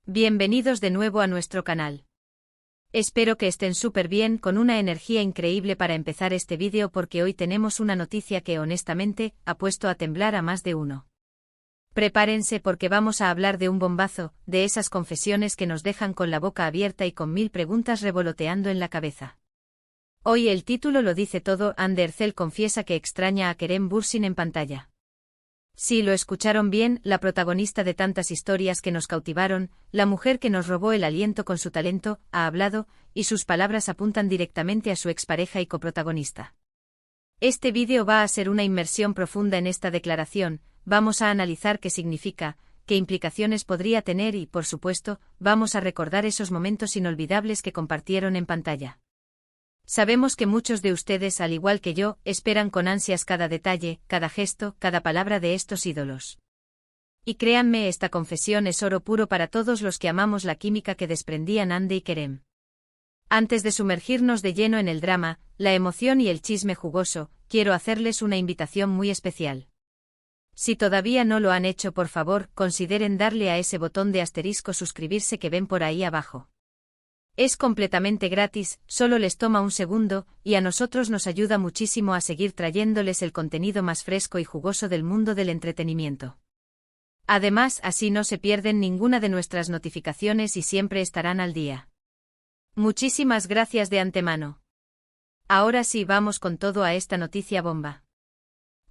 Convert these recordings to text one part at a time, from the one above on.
Bienvenidos de nuevo a nuestro canal. Espero que estén súper bien, con una energía increíble para empezar este vídeo, porque hoy tenemos una noticia que honestamente ha puesto a temblar a más de uno. Prepárense porque vamos a hablar de un bombazo, de esas confesiones que nos dejan con la boca abierta y con mil preguntas revoloteando en la cabeza. Hoy el título lo dice todo: Ander Zel confiesa que extraña a Kerem Bürsin en pantalla. Sí, lo escucharon bien, la protagonista de tantas historias que nos cautivaron, la mujer que nos robó el aliento con su talento, ha hablado, y sus palabras apuntan directamente a su expareja y coprotagonista. Este vídeo va a ser una inmersión profunda en esta declaración, vamos a analizar qué significa, qué implicaciones podría tener y, por supuesto, vamos a recordar esos momentos inolvidables que compartieron en pantalla. Sabemos que muchos de ustedes, al igual que yo, esperan con ansias cada detalle, cada gesto, cada palabra de estos ídolos. Y créanme, esta confesión es oro puro para todos los que amamos la química que desprendían Hande y Kerem. Antes de sumergirnos de lleno en el drama, la emoción y el chisme jugoso, quiero hacerles una invitación muy especial. Si todavía no lo han hecho, por favor, consideren darle a ese botón de asterisco suscribirse que ven por ahí abajo. Es completamente gratis, solo les toma un segundo, y a nosotros nos ayuda muchísimo a seguir trayéndoles el contenido más fresco y jugoso del mundo del entretenimiento. Además, así no se pierden ninguna de nuestras notificaciones y siempre estarán al día. Muchísimas gracias de antemano. Ahora sí, vamos con todo a esta noticia bomba.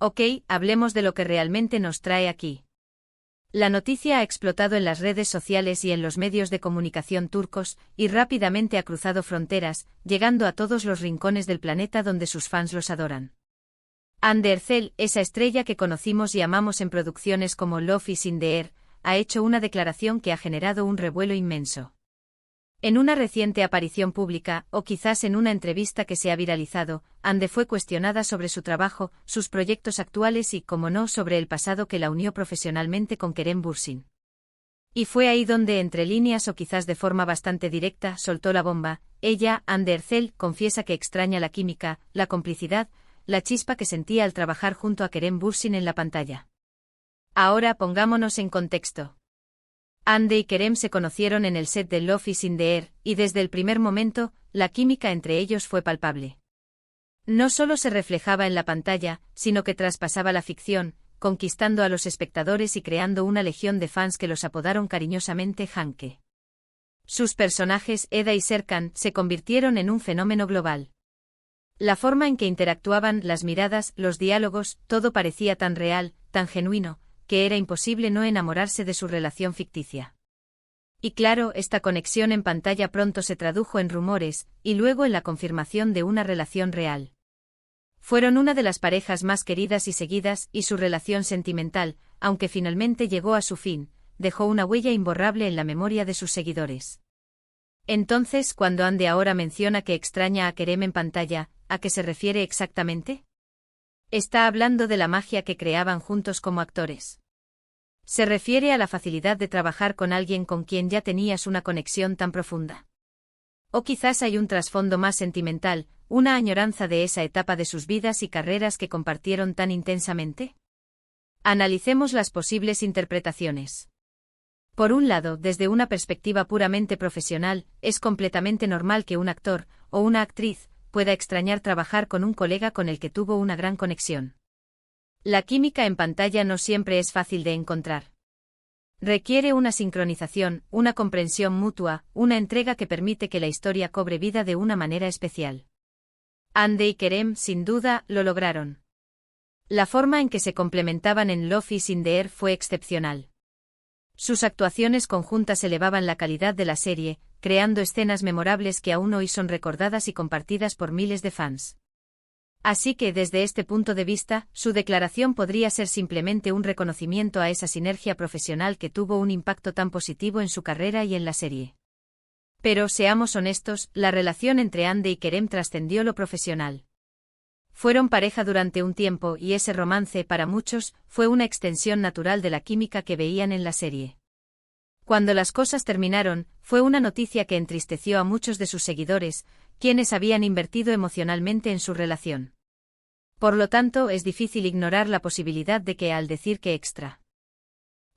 Ok, hablemos de lo que realmente nos trae aquí. La noticia ha explotado en las redes sociales y en los medios de comunicación turcos, y rápidamente ha cruzado fronteras, llegando a todos los rincones del planeta donde sus fans los adoran. Ander Zel, esa estrella que conocimos y amamos en producciones como Love is in the Air, ha hecho una declaración que ha generado un revuelo inmenso. En una reciente aparición pública, o quizás en una entrevista que se ha viralizado, Hande fue cuestionada sobre su trabajo, sus proyectos actuales y, como no, sobre el pasado que la unió profesionalmente con Kerem Bürsin. Y fue ahí donde, entre líneas o quizás de forma bastante directa, soltó la bomba. Ella, Ander Zel, confiesa que extraña la química, la complicidad, la chispa que sentía al trabajar junto a Kerem Bürsin en la pantalla. Ahora pongámonos en contexto. Hande y Kerem se conocieron en el set de Love is in the Air, y desde el primer momento, la química entre ellos fue palpable. No solo se reflejaba en la pantalla, sino que traspasaba la ficción, conquistando a los espectadores y creando una legión de fans que los apodaron cariñosamente Hanke. Sus personajes, Eda y Serkan, se convirtieron en un fenómeno global. La forma en que interactuaban, las miradas, los diálogos, todo parecía tan real, tan genuino, que era imposible no enamorarse de su relación ficticia. Y claro, esta conexión en pantalla pronto se tradujo en rumores, y luego en la confirmación de una relación real. Fueron una de las parejas más queridas y seguidas, y su relación sentimental, aunque finalmente llegó a su fin, dejó una huella imborrable en la memoria de sus seguidores. Entonces, cuando Hande ahora menciona que extraña a Kerem en pantalla, ¿a qué se refiere exactamente? Está hablando de la magia que creaban juntos como actores. Se refiere a la facilidad de trabajar con alguien con quien ya tenías una conexión tan profunda. O quizás hay un trasfondo más sentimental, una añoranza de esa etapa de sus vidas y carreras que compartieron tan intensamente. Analicemos las posibles interpretaciones. Por un lado, desde una perspectiva puramente profesional, es completamente normal que un actor, o una actriz, pueda extrañar trabajar con un colega con el que tuvo una gran conexión. La química en pantalla no siempre es fácil de encontrar. Requiere una sincronización, una comprensión mutua, una entrega que permite que la historia cobre vida de una manera especial. Hande y Kerem, sin duda, lo lograron. La forma en que se complementaban en Love is in the Air fue excepcional. Sus actuaciones conjuntas elevaban la calidad de la serie, creando escenas memorables que aún hoy son recordadas y compartidas por miles de fans. Así que, desde este punto de vista, su declaración podría ser simplemente un reconocimiento a esa sinergia profesional que tuvo un impacto tan positivo en su carrera y en la serie. Pero, seamos honestos, la relación entre Hande y Kerem trascendió lo profesional. Fueron pareja durante un tiempo y ese romance, para muchos, fue una extensión natural de la química que veían en la serie. Cuando las cosas terminaron, fue una noticia que entristeció a muchos de sus seguidores, quienes habían invertido emocionalmente en su relación. Por lo tanto, es difícil ignorar la posibilidad de que, al decir que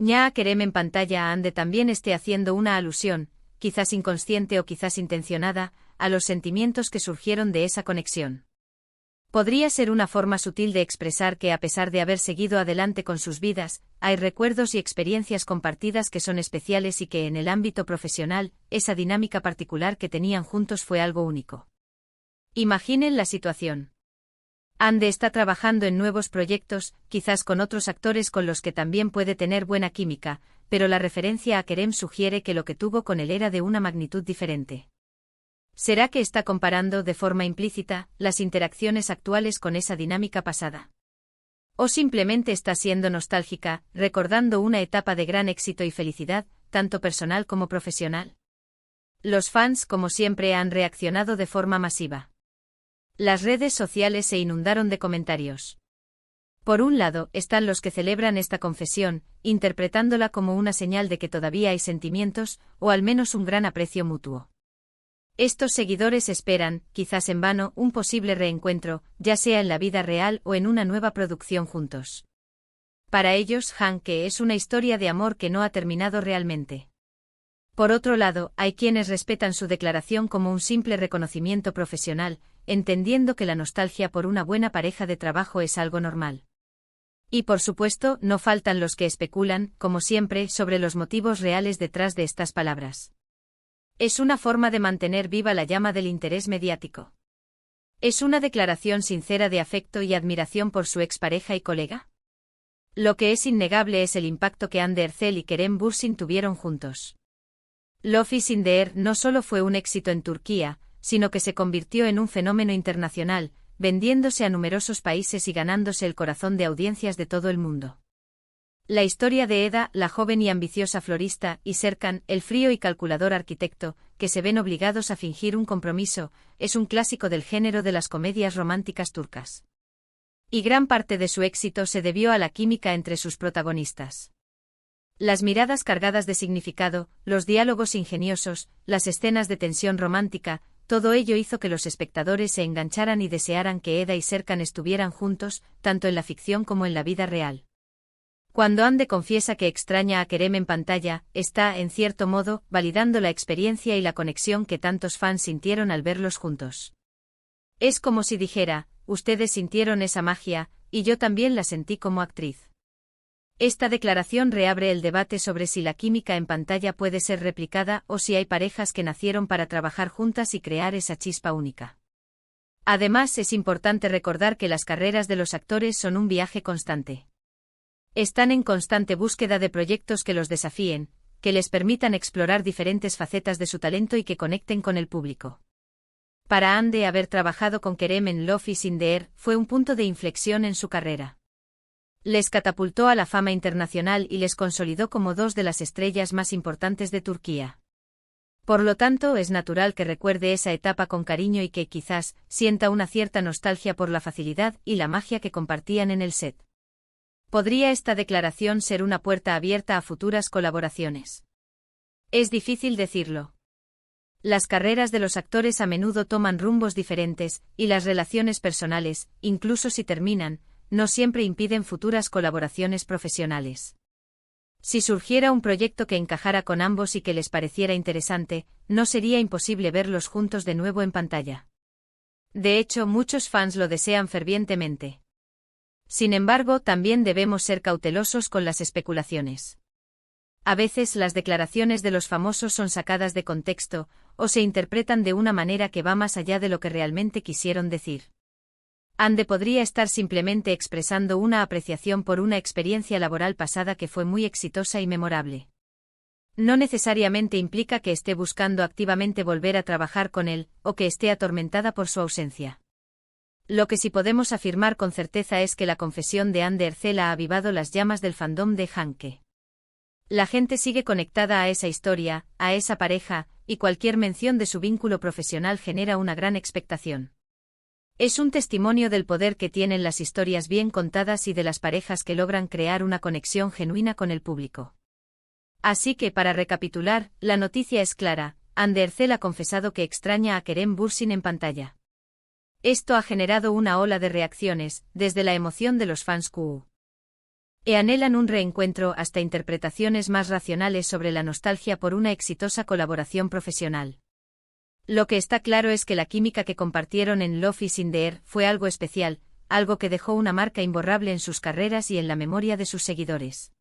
Ña Kerem en pantalla a Ande también esté haciendo una alusión, quizás inconsciente o quizás intencionada, a los sentimientos que surgieron de esa conexión. Podría ser una forma sutil de expresar que a pesar de haber seguido adelante con sus vidas, hay recuerdos y experiencias compartidas que son especiales y que en el ámbito profesional, esa dinámica particular que tenían juntos fue algo único. Imaginen la situación. Ande está trabajando en nuevos proyectos, quizás con otros actores con los que también puede tener buena química, pero la referencia a Kerem sugiere que lo que tuvo con él era de una magnitud diferente. ¿Será que está comparando de forma implícita las interacciones actuales con esa dinámica pasada? ¿O simplemente está siendo nostálgica, recordando una etapa de gran éxito y felicidad, tanto personal como profesional? Los fans, como siempre, han reaccionado de forma masiva. Las redes sociales se inundaron de comentarios. Por un lado, están los que celebran esta confesión, interpretándola como una señal de que todavía hay sentimientos, o al menos un gran aprecio mutuo. Estos seguidores esperan, quizás en vano, un posible reencuentro, ya sea en la vida real o en una nueva producción juntos. Para ellos, Hanke es una historia de amor que no ha terminado realmente. Por otro lado, hay quienes respetan su declaración como un simple reconocimiento profesional, entendiendo que la nostalgia por una buena pareja de trabajo es algo normal. Y por supuesto, no faltan los que especulan, como siempre, sobre los motivos reales detrás de estas palabras. ¿Es una forma de mantener viva la llama del interés mediático? ¿Es una declaración sincera de afecto y admiración por su expareja y colega? Lo que es innegable es el impacto que Hande Erçel y Kerem Bürsin tuvieron juntos. Love is in the air no solo fue un éxito en Turquía, sino que se convirtió en un fenómeno internacional, vendiéndose a numerosos países y ganándose el corazón de audiencias de todo el mundo. La historia de Eda, la joven y ambiciosa florista, y Serkan, el frío y calculador arquitecto, que se ven obligados a fingir un compromiso, es un clásico del género de las comedias románticas turcas. Y gran parte de su éxito se debió a la química entre sus protagonistas. Las miradas cargadas de significado, los diálogos ingeniosos, las escenas de tensión romántica, todo ello hizo que los espectadores se engancharan y desearan que Eda y Serkan estuvieran juntos, tanto en la ficción como en la vida real. Cuando Hande confiesa que extraña a Kerem en pantalla, está, en cierto modo, validando la experiencia y la conexión que tantos fans sintieron al verlos juntos. Es como si dijera, ustedes sintieron esa magia, y yo también la sentí como actriz. Esta declaración reabre el debate sobre si la química en pantalla puede ser replicada o si hay parejas que nacieron para trabajar juntas y crear esa chispa única. Además, es importante recordar que las carreras de los actores son un viaje constante. Están en constante búsqueda de proyectos que los desafíen, que les permitan explorar diferentes facetas de su talento y que conecten con el público. Para Hande, haber trabajado con Kerem en Love is in the air fue un punto de inflexión en su carrera. Les catapultó a la fama internacional y les consolidó como dos de las estrellas más importantes de Turquía. Por lo tanto, es natural que recuerde esa etapa con cariño y que, quizás, sienta una cierta nostalgia por la facilidad y la magia que compartían en el set. ¿Podría esta declaración ser una puerta abierta a futuras colaboraciones? Es difícil decirlo. Las carreras de los actores a menudo toman rumbos diferentes, y las relaciones personales, incluso si terminan, no siempre impiden futuras colaboraciones profesionales. Si surgiera un proyecto que encajara con ambos y que les pareciera interesante, no sería imposible verlos juntos de nuevo en pantalla. De hecho, muchos fans lo desean fervientemente. Sin embargo, también debemos ser cautelosos con las especulaciones. A veces las declaraciones de los famosos son sacadas de contexto, o se interpretan de una manera que va más allá de lo que realmente quisieron decir. Hande podría estar simplemente expresando una apreciación por una experiencia laboral pasada que fue muy exitosa y memorable. No necesariamente implica que esté buscando activamente volver a trabajar con él, o que esté atormentada por su ausencia. Lo que sí podemos afirmar con certeza es que la confesión de Hande Erçel ha avivado las llamas del fandom de Hanke. La gente sigue conectada a esa historia, a esa pareja, y cualquier mención de su vínculo profesional genera una gran expectación. Es un testimonio del poder que tienen las historias bien contadas y de las parejas que logran crear una conexión genuina con el público. Así que, para recapitular, la noticia es clara: Hande Erçel ha confesado que extraña a Kerem Bürsin en pantalla. Esto ha generado una ola de reacciones, desde la emoción de los fans Q. E anhelan un reencuentro, hasta interpretaciones más racionales sobre la nostalgia por una exitosa colaboración profesional. Lo que está claro es que la química que compartieron en Love is in the Air fue algo especial, algo que dejó una marca imborrable en sus carreras y en la memoria de sus seguidores.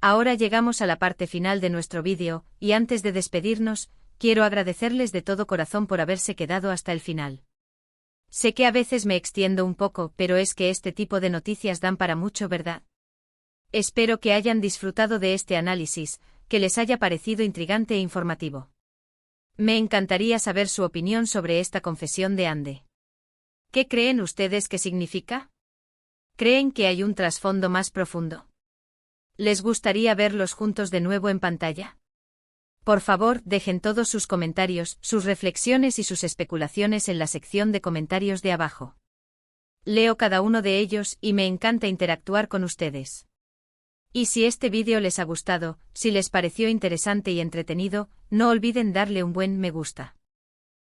Ahora llegamos a la parte final de nuestro vídeo, y antes de despedirnos, quiero agradecerles de todo corazón por haberse quedado hasta el final. Sé que a veces me extiendo un poco, pero es que este tipo de noticias dan para mucho, ¿verdad? Espero que hayan disfrutado de este análisis, que les haya parecido intrigante e informativo. Me encantaría saber su opinión sobre esta confesión de Ande. ¿Qué creen ustedes que significa? ¿Creen que hay un trasfondo más profundo? ¿Les gustaría verlos juntos de nuevo en pantalla? Por favor, dejen todos sus comentarios, sus reflexiones y sus especulaciones en la sección de comentarios de abajo. Leo cada uno de ellos y me encanta interactuar con ustedes. Y si este vídeo les ha gustado, si les pareció interesante y entretenido, no olviden darle un buen me gusta.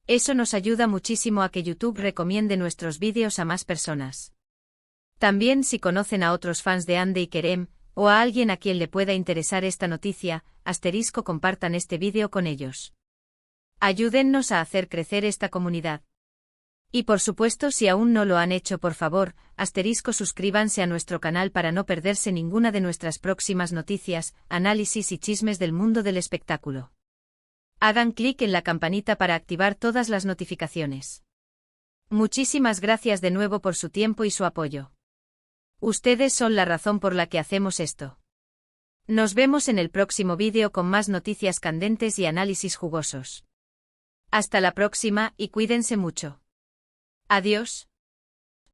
Eso nos ayuda muchísimo a que YouTube recomiende nuestros vídeos a más personas. También si conocen a otros fans de Ande y Kerem, o a alguien a quien le pueda interesar esta noticia, compartan este vídeo con ellos. Ayúdennos a hacer crecer esta comunidad. Y por supuesto, si aún no lo han hecho, por favor, suscríbanse a nuestro canal para no perderse ninguna de nuestras próximas noticias, análisis y chismes del mundo del espectáculo. Hagan clic en la campanita para activar todas las notificaciones. Muchísimas gracias de nuevo por su tiempo y su apoyo. Ustedes son la razón por la que hacemos esto. Nos vemos en el próximo vídeo con más noticias candentes y análisis jugosos. Hasta la próxima y cuídense mucho. Adiós.